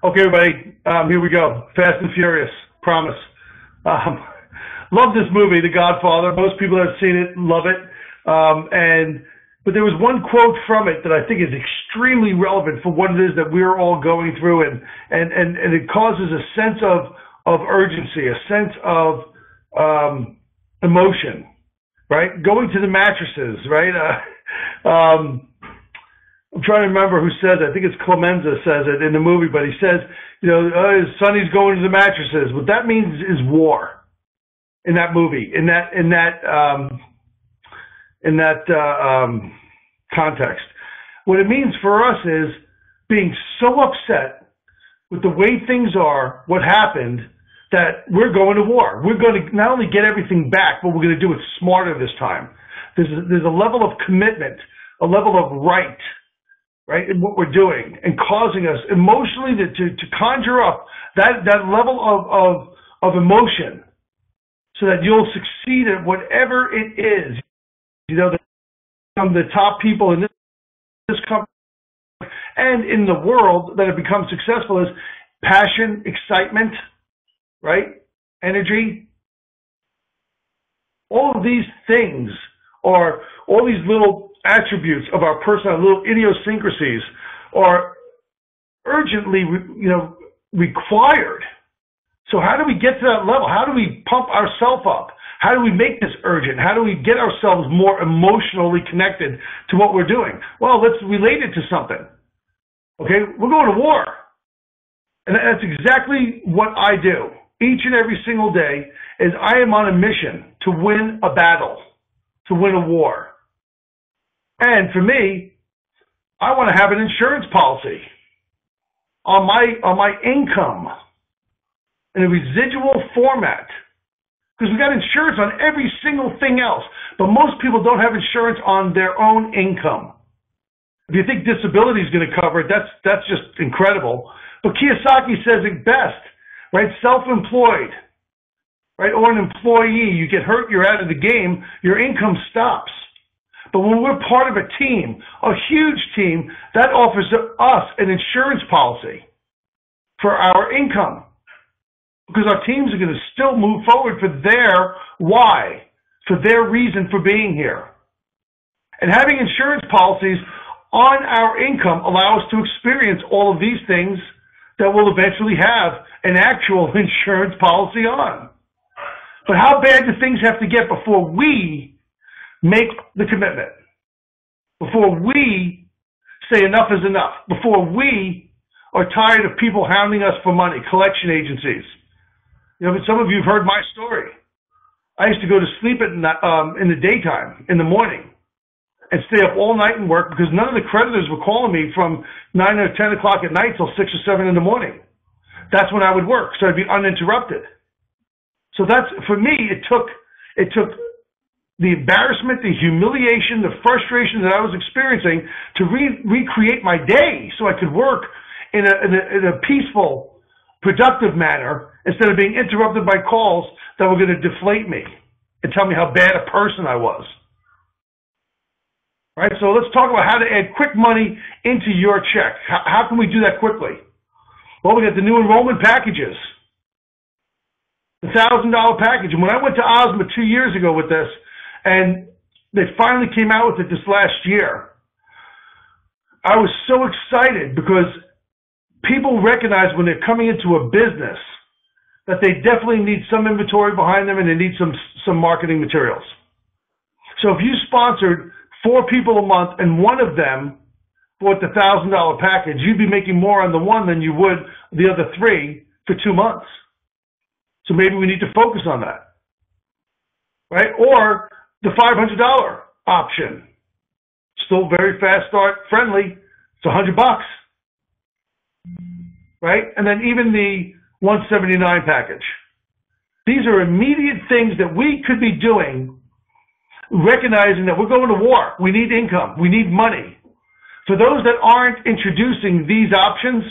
Okay, everybody, here we go. Fast and Furious, promise. Love this movie, The Godfather. Most people that have seen it love it. But there was one quote from it that I think is extremely relevant for what it is that we're all going through, and it causes a sense of urgency, a sense of emotion, right? Going to the mattresses, right? I'm trying to remember who says it. I think it's Clemenza says it in the movie, but he says, Sonny's going to the mattresses. What that means is war in that movie, in that context. What it means for us is being so upset with the way things are, what happened, that we're going to war. We're going to not only get everything back, but we're going to do it smarter this time. There's a level of commitment, a level of right in what we're doing, and causing us emotionally to conjure up that level of emotion so that you'll succeed at whatever it is. The top people in this company and in the world that have become successful is passion, excitement, right? Energy. All of these things are all these little attributes of our personality, little idiosyncrasies, are urgently, required. So how do we get to that level? How do we pump ourselves up? How do we make this urgent? How do we get ourselves more emotionally connected to what we're doing? Well, let's relate it to something. Okay, we're going to war. And that's exactly what I do. Each and every single day is I am on a mission to win a battle, to win a war. And for me, I want to have an insurance policy on my income in a residual format, because we got insurance on every single thing else, but most people don't have insurance on their own income. If you think disability is going to cover it, that's just incredible. But Kiyosaki says it best, right? Self-employed, right, or an employee, you get hurt, you're out of the game, your income stops. But when we're part of a team, a huge team, that offers us an insurance policy for our income, because our teams are going to still move forward for their why, for their reason for being here. And having insurance policies on our income allow us to experience all of these things that we'll eventually have an actual insurance policy on. But how bad do things have to get before we make the commitment, before we say enough is enough, before we are tired of people hounding us for money, collection agencies? But some of you have heard my story. I used to go to sleep in the daytime, in the morning, and stay up all night and work, because none of the creditors were calling me from 9 or 10 o'clock at night till 6 or 7 in the morning. That's when I would work, so I'd be uninterrupted. So that's, for me, it took the embarrassment, the humiliation, the frustration that I was experiencing to recreate my day so I could work in a peaceful, productive manner, instead of being interrupted by calls that were going to deflate me and tell me how bad a person I was. Right? So let's talk about how to add quick money into your check. How can we do that quickly? Well, we got the new enrollment packages. The $1,000 package. And when I went to Ozma 2 years ago with this, and they finally came out with it this last year, I was so excited, because people recognize when they're coming into a business that they definitely need some inventory behind them, and they need some marketing materials. So if you sponsored 4 people a month and one of them bought the $1,000 package, you'd be making more on the one than you would the other 3 for 2 months. So maybe we need to focus on that, right? Or the $500 option, still very fast start friendly. It's $100, right? And then even the $179 package. These are immediate things that we could be doing, recognizing that we're going to war. We need income. We need money. For those that aren't introducing these options,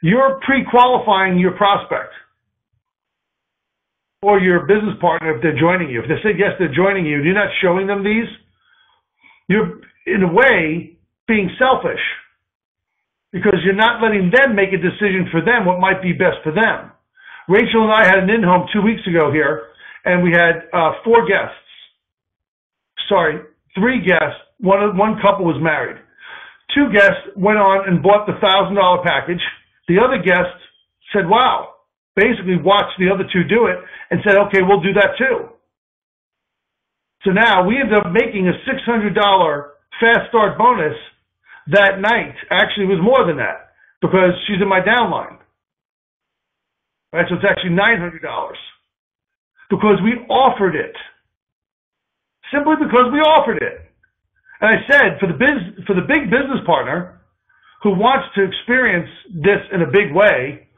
you're pre-qualifying your prospect or your business partner if they're joining you. If they say yes, they're joining you, and you're not showing them these, you're, in a way, being selfish. because you're not letting them make a decision for them what might be best for them. Rachel and I had an in-home 2 weeks ago here, and we had 4 guests. Sorry, 3 guests. One couple was married. 2 guests went on and bought the $1,000 package. The other guest said, wow, basically watched the other 2 do it and said, okay, we'll do that too. So now we ended up making a $600 fast start bonus that night. Actually, it was more than that because she's in my downline. Right, so it's actually $900 because we offered it. Simply because we offered it. And I said, for the big business partner who wants to experience this in a big way,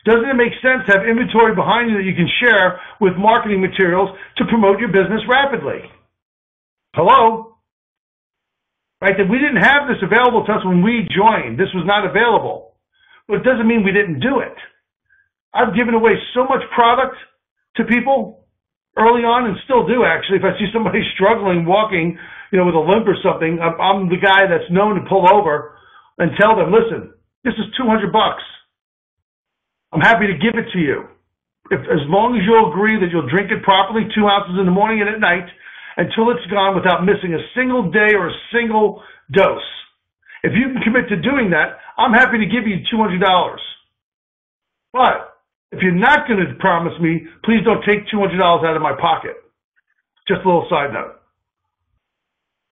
doesn't it make sense to have inventory behind you that you can share with marketing materials to promote your business rapidly? Hello? Right, that we didn't have this available to us when we joined. This was not available. But it doesn't mean we didn't do it. I've given away so much product to people early on, and still do actually. If I see somebody struggling walking, with a limp or something, I'm the guy that's known to pull over and tell them, listen, this is $200. I'm happy to give it to you. As long as you'll agree that you'll drink it properly, 2 ounces in the morning and at night, until it's gone without missing a single day or a single dose. If you can commit to doing that, I'm happy to give you $200. But if you're not going to promise me, please don't take $200 out of my pocket. Just a little side note.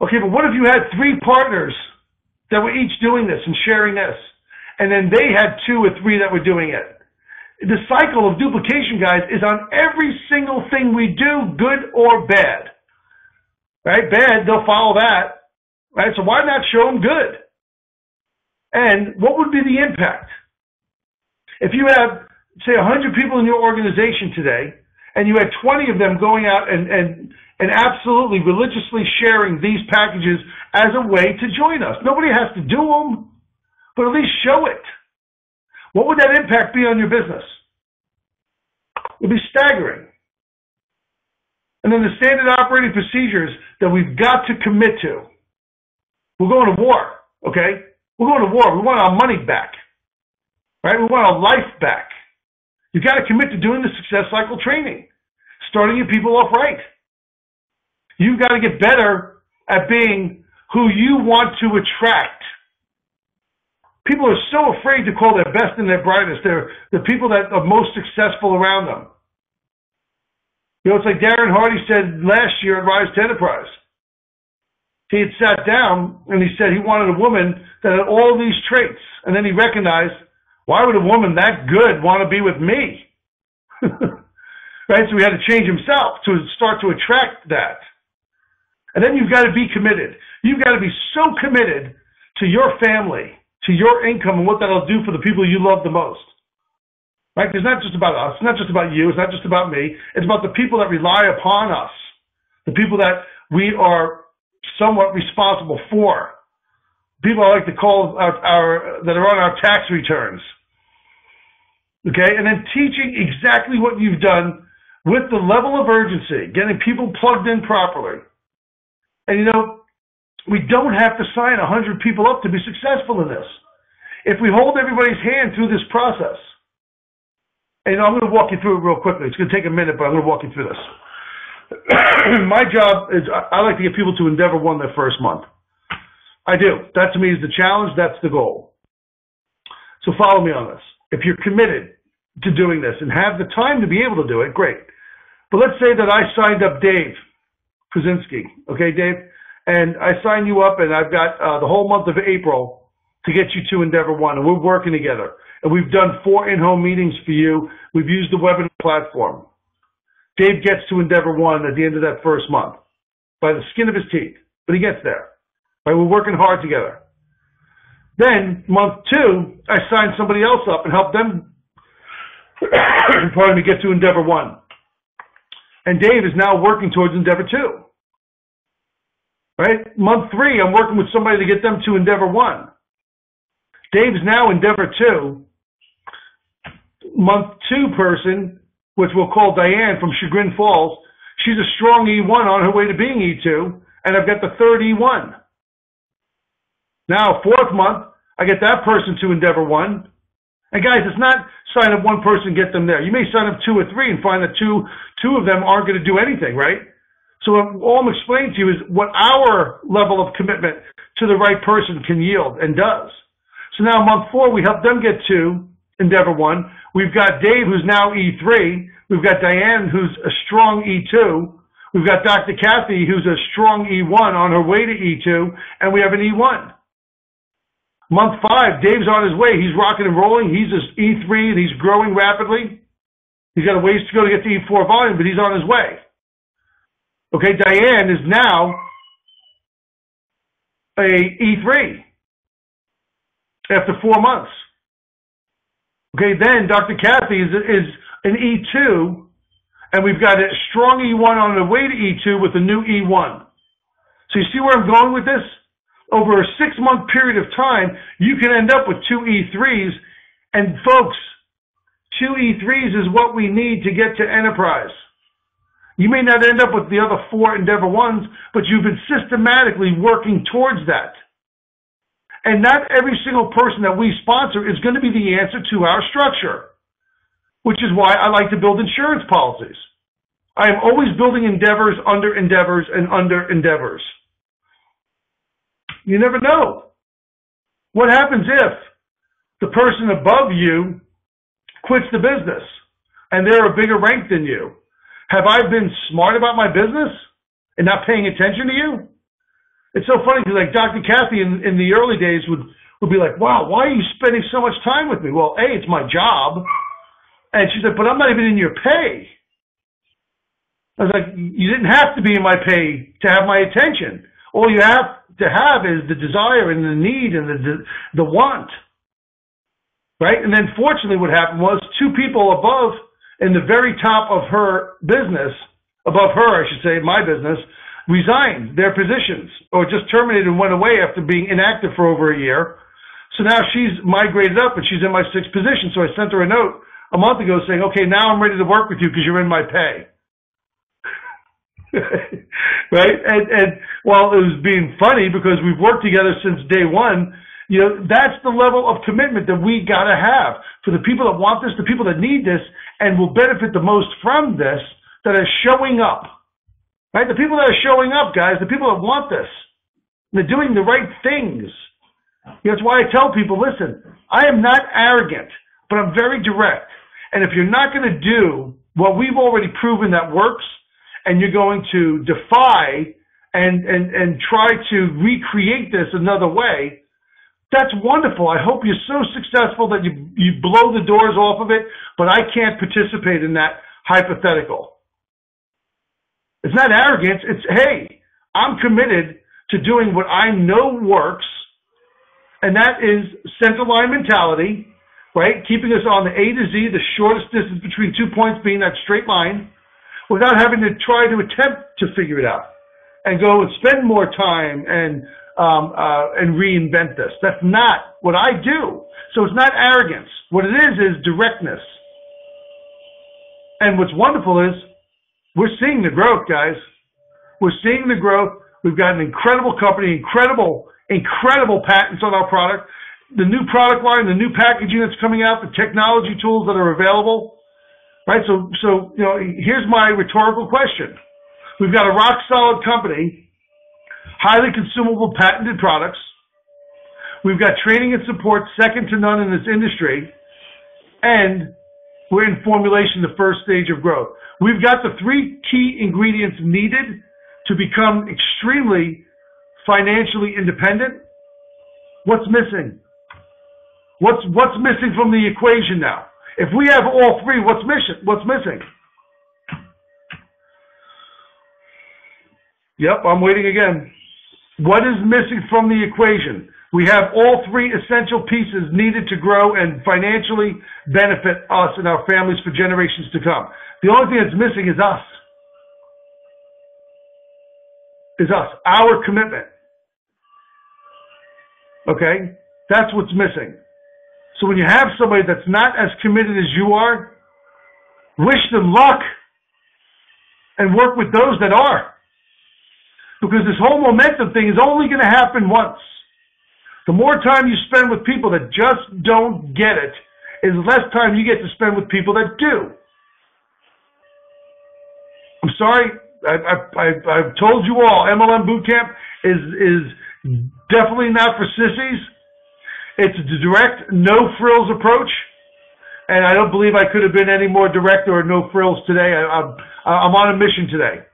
Okay, but what if you had 3 partners that were each doing this and sharing this, and then they had 2 or 3 that were doing it? The cycle of duplication, guys, is on every single thing we do, good or bad. Right? Bad, they'll follow that. Right? So why not show them good? And what would be the impact? If you have, say, 100 people in your organization today, and you had 20 of them going out and absolutely religiously sharing these packages as a way to join us. Nobody has to do them, but at least show it. What would that impact be on your business? It would be staggering. And then the standard operating procedures that we've got to commit to. We're going to war, okay? We're going to war. We want our money back, right? We want our life back. You've got to commit to doing the success cycle training, starting your people off right. You've got to get better at being who you want to attract. People are so afraid to call their best and their brightest. They're the people that are most successful around them. It's like Darren Hardy said last year at Rise to Enterprise. He had sat down and he said he wanted a woman that had all these traits. And then he recognized, why would a woman that good want to be with me? Right? So he had to change himself to start to attract that. And then you've got to be committed. You've got to be so committed to your family, to your income, and what that'll do for the people you love the most. Right? It's not just about us. It's not just about you. It's not just about me. It's about the people that rely upon us, the people that we are somewhat responsible for. People I like to call that are on our tax returns. Okay? And then teaching exactly what you've done with the level of urgency, getting people plugged in properly. And we don't have to sign 100 people up to be successful in this. If we hold everybody's hand through this process, and I'm going to walk you through it real quickly. It's going to take a minute, but I'm going to walk you through this. My job is, I like to get people to Endeavor 1 their first month. I do. That to me is the challenge. That's the goal. So follow me on this. If you're committed to doing this and have the time to be able to do it, great. But let's say that I signed up Dave Krasinski. Okay, Dave? And I sign you up, and I've got the whole month of April to get you to Endeavor 1, and we're working together. And we've done 4 in-home meetings for you. We've used the webinar platform. Dave gets to Endeavor 1 at the end of that first month by the skin of his teeth, but he gets there. Right? We're working hard together. Then, month 2, I sign somebody else up and help them get to Endeavor 1. And Dave is now working towards Endeavor 2. Right? Month 3, I'm working with somebody to get them to Endeavor 1. Dave's now Endeavor 2. Month 2 person, which we'll call Diane from Chagrin Falls, she's a strong E1 on her way to being E2, and I've got the third E1. Now, 4th month, I I get that person to Endeavor One. And guys, it's not sign up one person, get them there. You may sign up 2 or 3 and find that two of them aren't going to do anything, right? So all I'm explaining to you is what our level of commitment to the right person can yield and does. So now month 4, we help them get to Endeavor One. We've got Dave, who's now E3. We've got Diane, who's a strong E2. We've got Dr. Kathy, who's a strong E1 on her way to E2. And we have an E1. Month 5, Dave's on his way. He's rocking and rolling. He's an E3 and he's growing rapidly. He's got a ways to go to get to E4 volume, but he's on his way. Okay, Diane is now a E3 after 4 months. Okay, then Dr. Kathy is an E2, and we've got a strong E1 on the way to E2 with a new E1. So you see where I'm going with this? Over a 6-month period of time, you can end up with 2 E3s. And folks, 2 E3s is what we need to get to enterprise. You may not end up with the other 4 Endeavor Ones, but you've been systematically working towards that. And not every single person that we sponsor is going to be the answer to our structure, which is why I like to build insurance policies. I am always building endeavors under endeavors and under endeavors. You never know. What happens if the person above you quits the business and they're a bigger rank than you? Have I been smart about my business and not paying attention to you? It's so funny because like Dr. Kathy in the early days would be like, wow, why are you spending so much time with me? Well, A, it's my job. And she said, but I'm not even in your pay. I was like, you didn't have to be in my pay to have my attention. All you have to have is the desire and the need and the want, right? And then fortunately what happened was 2 people above in the very top of her business, above her, I should say, my business, resigned their positions or just terminated and went away after being inactive for over a year. So now she's migrated up and she's in my 6th position. So I sent her a note a month ago saying, okay, now I'm ready to work with you because you're in my pay. Right? And while it was being funny because we've worked together since day 1, you know, that's the level of commitment that we got to have for the people that want this, the people that need this and will benefit the most from this, that are showing up. Right? The people that are showing up, guys, the people that want this, they're doing the right things. You know, that's why I tell people, listen, I am not arrogant, but I'm very direct. And if you're not going to do what we've already proven that works, and you're going to defy and try to recreate this another way, that's wonderful. I hope you're so successful that you blow the doors off of it, but I can't participate in that hypothetical. It's not arrogance. It's, hey, I'm committed to doing what I know works, and that is central line mentality, right? Keeping us on the A to Z, the shortest distance between 2 points being that straight line, without having to try to attempt to figure it out and go and spend more time and reinvent this. That's not what I do. So it's not arrogance. What it is directness. And what's wonderful is we're seeing the growth, guys. We're seeing the growth. We've got an incredible company, incredible patents on our product, the new product line, the new packaging that's coming out, the technology tools that are available. Right, so you know, here's my rhetorical question. We've got a rock-solid company, highly consumable patented products. We've got training and support second to none in this industry, and we're in formulation, the first stage of growth. We've got the 3 key ingredients needed to become extremely financially independent. What's missing? What's missing from the equation now? If we have all 3, what's missing? Yep, I'm waiting again. What is missing from the equation? We have all 3 essential pieces needed to grow and financially benefit us and our families for generations to come. The only thing that's missing is us. Our commitment. Okay? That's what's missing. So when you have somebody that's not as committed as you are, wish them luck and work with those that are. Because this whole momentum thing is only going to happen once. The more time you spend with people that just don't get it is less time you get to spend with people that do. I'm sorry, I've told you all, MLM boot camp is definitely not for sissies. It's a direct, no frills approach, and I don't believe I could have been any more direct or no frills today. I'm on a mission today.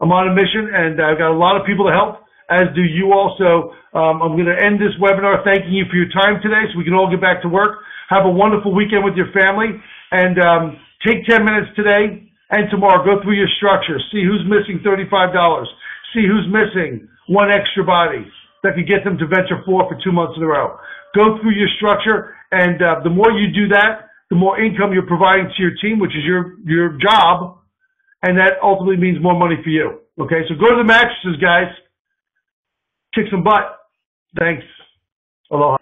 I'm on a mission, and I've got a lot of people to help, as do you also. I'm going to end this webinar thanking you for your time today so we can all get back to work. Have a wonderful weekend with your family, and take 10 minutes today and tomorrow. Go through your structure. See who's missing $35. See who's missing one extra body that could get them to Venture 4 for 2 months in a row. Go through your structure, and the more you do that, the more income you're providing to your team, which is your job, and that ultimately means more money for you. Okay, so go to the mattresses, guys. Kick some butt. Thanks. Aloha.